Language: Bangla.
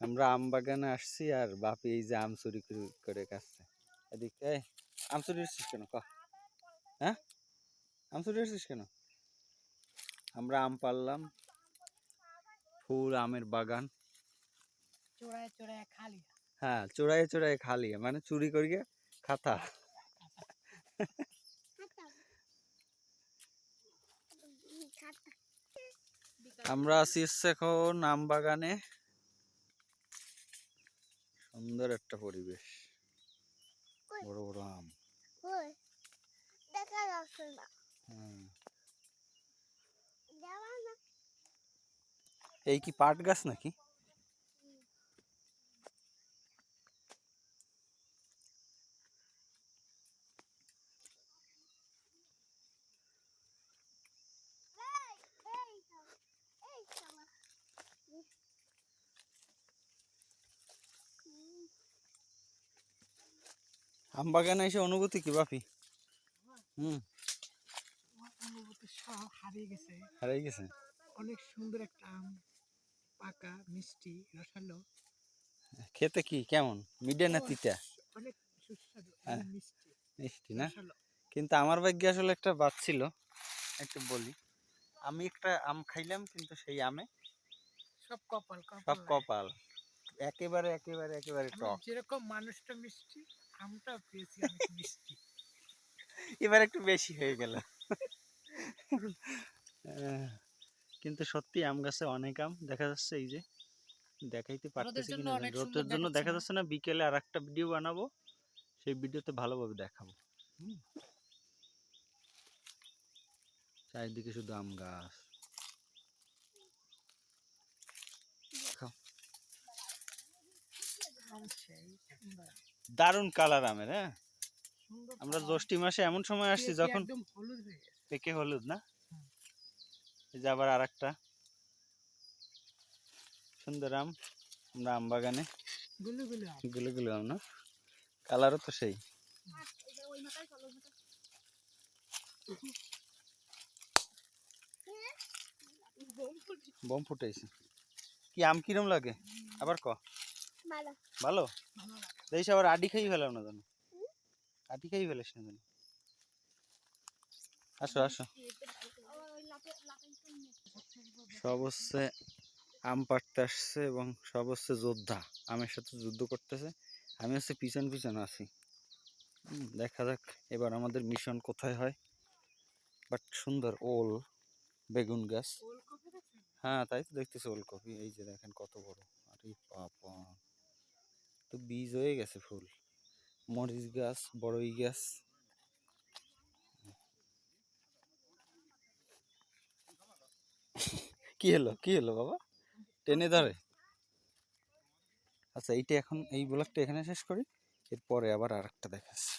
আমরা আম বাগানে আসছি আর বাপি এই যে আম চুরি করে খাচ্ছে। এদিকে আম চুরি করছিস কেন ক? হ্যাঁ, আম চুরি করছিস কেন? আমরা আম পারলাম, ফুল আমের বাগান। চোরায় চোরায় খালি। হ্যাঁ, চোরাই চোরাই খালি মানে চুরি করিয়ে খাতা। আমরা আছি এখন আম বাগানে। সুন্দর একটা পরিবেশ, বড় বড় আম। দেখা যাচ্ছে না। এই কি পাট গাছ নাকি? আম বাগানে এসে অনুভূতি কি বাপি? অনুভূতি সব হারিয়ে গেছে। হারিয়ে গেছে। অনেক সুন্দর একটা আম, পাকা মিষ্টি রসালো। খেতে কি কেমন, মিডে না তিতা? অনেক সুস্বাদু, হ্যাঁ, মিষ্টি মিষ্টি না? রসালো। কিন্তু আমার ভাগ্যে আসলে একটা বাদ ছিল, একটু বলি। আমি একটা আম খাইলাম কিন্তু সেই আমে সব কপাল সব কপাল। কপাল, একেবারে একেবারে একেবারে টক। যেরকম মানুষটা মিষ্টি, আমটাও পেয়েছি অনেক মিষ্টি। এবার একটু বেশি হয়ে গেল। কিন্তু সত্যি আম গাছে অনেক আম দেখা যাচ্ছে। এই যে দেখাইতে পারতেছি কিনা জানি, রোদের জন্য দেখা যাচ্ছে না। বিকেলে আর একটা ভিডিও বানাবো, সেই ভিডিওতে ভালোভাবে দেখাবো। চারিদিকে শুধু আম গাছ। দারুণ কালার আমের। হ্যাঁ, আমরা জ্যৈষ্ঠী মাসে এমন সময় আসছি যখন পেকে হলুদ না। এই যে আবার আর একটা সুন্দর আম। আমরা আম বাগানে গুলো আম না, কালারও তো সেই। বোম ফুটাইছে। কি আম কিরম লাগে আবার ক? ভালো। দেখিস আবার আডি খাই ফেলাম না জানো, আডি খাই ফেলিস না জানো। আসো আসো। সব হচ্ছে আম পাড়তে আসছে এবং সব হচ্ছে যোদ্ধা, আমের সাথে যুদ্ধ করতেছে। আমি হচ্ছে পিছন পিছন আছি। দেখা যাক এবার আমাদের মিশন কোথায় হয়। বাট সুন্দর ওল বেগুন গাছ। হ্যাঁ, তাই তো দেখতেছি ওলকপি। এই যে দেখেন কত বড়। আরে বাবা, তো বীজ হয়ে গেছে ফুল। মরিচ গাছ, বড়ই গাছ। কি হলো কি হলো বাবা, টেনে ধরে? আচ্ছা, এইটা এখন এই ব্লগটা এখানে শেষ করি, এরপরে আবার আর একটা দেখাচ্ছি।